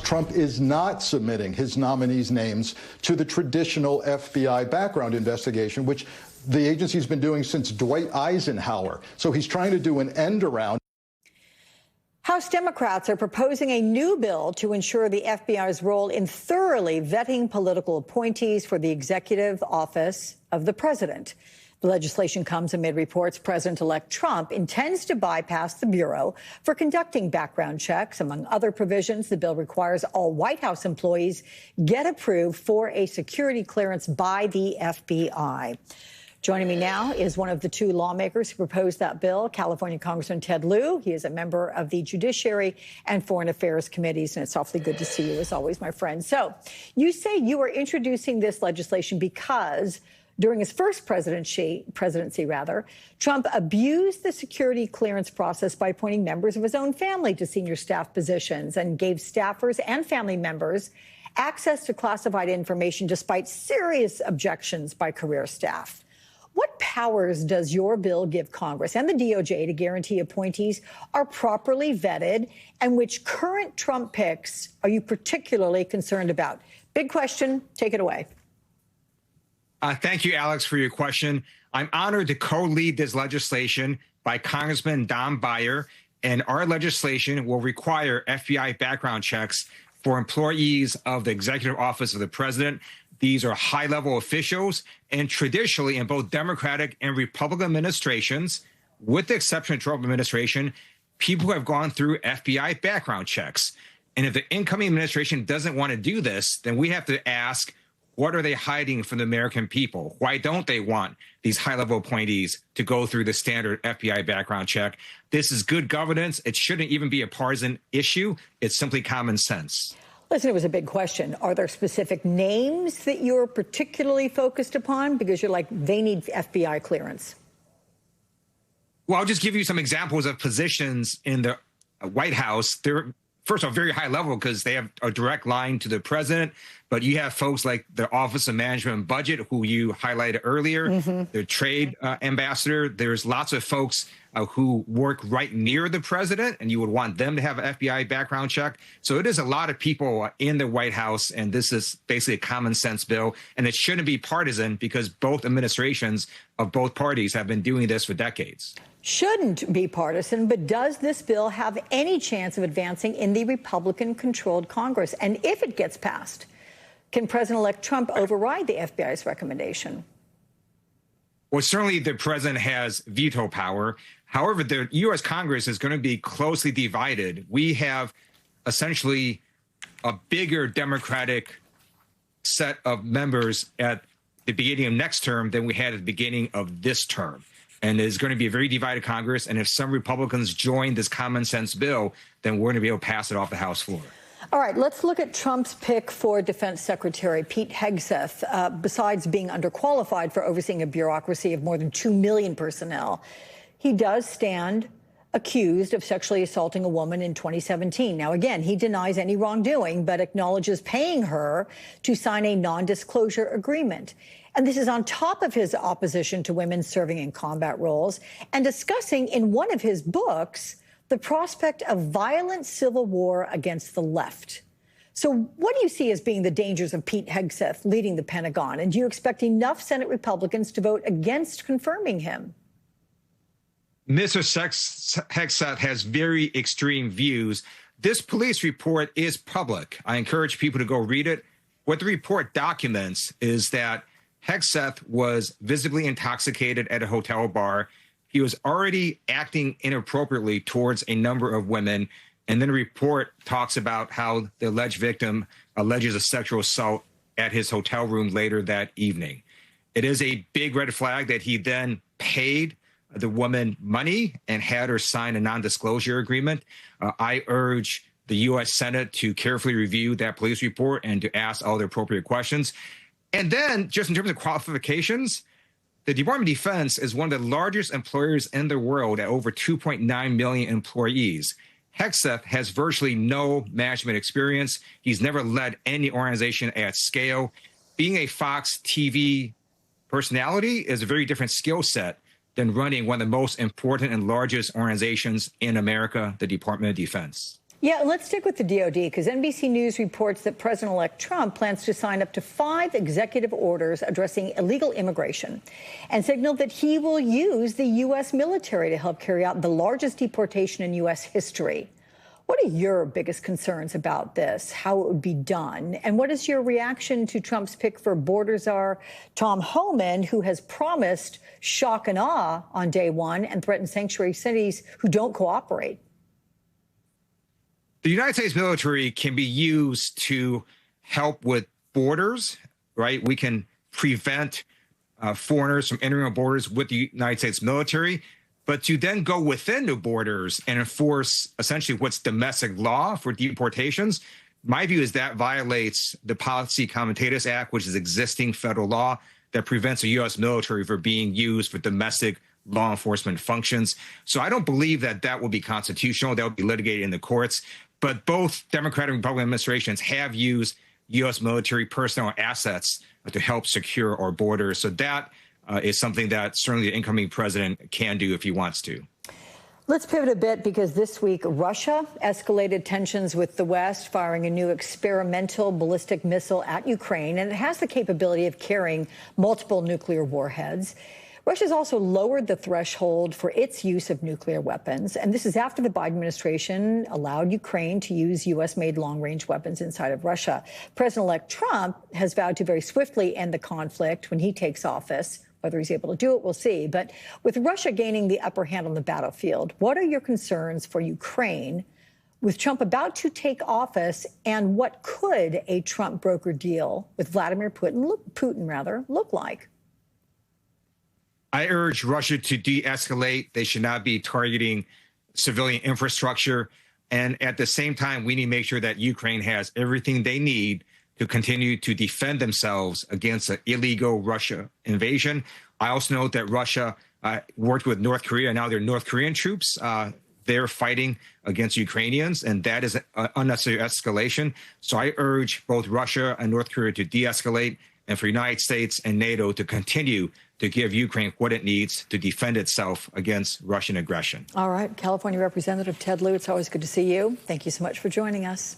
Trump is not submitting his nominees' names to the traditional FBI background investigation, which the agency's been doing since Dwight Eisenhower. So he's trying to do an end around. House Democrats are proposing a new bill to ensure the FBI's role in thoroughly vetting political appointees for the executive office of the president. The legislation comes amid reports President-elect Trump intends to bypass the Bureau for conducting background checks. Among other provisions, the bill requires all White House employees get approved for a security clearance by the FBI. Joining me now is one of the two lawmakers who proposed that bill, California Congressman Ted Lieu. He is a member of the Judiciary and Foreign Affairs Committees, and it's awfully good to see you, as always, my friend. So you say you are introducing this legislation because during his first presidency, Trump abused the security clearance process by appointing members of his own family to senior staff positions and gave staffers and family members access to classified information despite serious objections by career staff. What powers does your bill give Congress and the DOJ to guarantee appointees are properly vetted, and which current Trump picks are you particularly concerned about? Big question. Take it away. Thank you, Alex, for your question. I'm honored to co-lead this legislation by Congressman Don Beyer, and our legislation will require FBI background checks for employees of the Executive Office of the President. These are high-level officials, and traditionally in both Democratic and Republican administrations, with the exception of Trump administration, people who have gone through FBI background checks. And if the incoming administration doesn't want to do this, then we have to ask, what are they hiding from the American people? Why don't they want these high-level appointees to go through the standard FBI background check? This is good governance. It shouldn't even be a partisan issue. It's simply common sense. Listen, it was a big question. Are there specific names that you're particularly focused upon? Because you're like, they need FBI clearance. Well, I'll just give you some examples of positions in the White House. They're, first of all, very high level because they have a direct line to the president. But you have folks like the Office of Management and Budget, who you highlighted earlier, the trade ambassador. There's lots of folks who work right near the president, and you would want them to have an FBI background check. So it is a lot of people in the White House, and this is basically a common sense bill. And it shouldn't be partisan because both administrations of both parties have been doing this for decades. Shouldn't be partisan, but does this bill have any chance of advancing in the Republican-controlled Congress? And if it gets passed, can President-elect Trump override the FBI's recommendation? Well, certainly the president has veto power. However, the U.S. Congress is going to be closely divided. We have essentially a bigger Democratic set of members at the beginning of next term than we had at the beginning of this term. And it's going to be a very divided Congress. And if some Republicans join this common sense bill, then we're going to be able to pass it off the House floor. All right, let's look at Trump's pick for Defense Secretary Pete Hegseth. Besides being underqualified for overseeing a bureaucracy of more than 2 million personnel, he does stand accused of sexually assaulting a woman in 2017. Now, again, he denies any wrongdoing, but acknowledges paying her to sign a non-disclosure agreement. And this is on top of his opposition to women serving in combat roles and discussing in one of his books the prospect of violent civil war against the left. So what do you see as being the dangers of Pete Hegseth leading the Pentagon? And do you expect enough Senate Republicans to vote against confirming him? Mr. Hegseth has very extreme views. This police report is public. I encourage people to go read it. What the report documents is that Hegseth was visibly intoxicated at a hotel bar. He was already acting inappropriately towards a number of women. And then the report talks about how the alleged victim alleges a sexual assault at his hotel room later that evening. It is a big red flag that he then paid the woman money and had her sign a non-disclosure agreement. I urge the U.S. Senate to carefully review that police report and to ask all the appropriate questions. And then, just in terms of qualifications, the Department of Defense is one of the largest employers in the world at over 2.9 million employees. Hegseth has virtually no management experience. He's never led any organization at scale. Being a Fox TV personality is a very different skill set than running one of the most important and largest organizations in America, the Department of Defense. Yeah, let's stick with the DOD because NBC News reports that President-elect Trump plans to sign up to 5 executive orders addressing illegal immigration and signaled that he will use the U.S. military to help carry out the largest deportation in U.S. history. What are your biggest concerns about this, how it would be done? And what is your reaction to Trump's pick for border czar Tom Homan, who has promised shock and awe on day one and threatened sanctuary cities who don't cooperate? The United States military can be used to help with borders, right? We can prevent foreigners from entering our borders with the United States military, but to then go within the borders and enforce essentially what's domestic law for deportations, my view is that violates the Policy Comitatus Act, which is existing federal law that prevents the U.S. military from being used for domestic law enforcement functions. So I don't believe that that will be constitutional. That will be litigated in the courts. But both Democratic and Republican administrations have used U.S. military personnel assets to help secure our borders. So that is something that certainly the incoming president can do if he wants to. Let's pivot a bit because this week Russia escalated tensions with the West, firing a new experimental ballistic missile at Ukraine, and it has the capability of carrying multiple nuclear warheads. Russia's also lowered the threshold for its use of nuclear weapons, and this is after the Biden administration allowed Ukraine to use U.S.-made long-range weapons inside of Russia. President-elect Trump has vowed to very swiftly end the conflict when he takes office. Whether he's able to do it, we'll see. But with Russia gaining the upper hand on the battlefield, what are your concerns for Ukraine with Trump about to take office, and what could a Trump-brokered deal with Vladimir Putin look like? I urge Russia to de-escalate. They should not be targeting civilian infrastructure. And at the same time, we need to make sure that Ukraine has everything they need to continue to defend themselves against an illegal Russia invasion. I also note that Russia worked with North Korea. Now they're North Korean troops. They're fighting against Ukrainians, and that is an unnecessary escalation. So I urge both Russia and North Korea to de-escalate, and for the United States and NATO to continue to give Ukraine what it needs to defend itself against Russian aggression. All right. California Representative Ted Lieu, it's always good to see you. Thank you so much for joining us.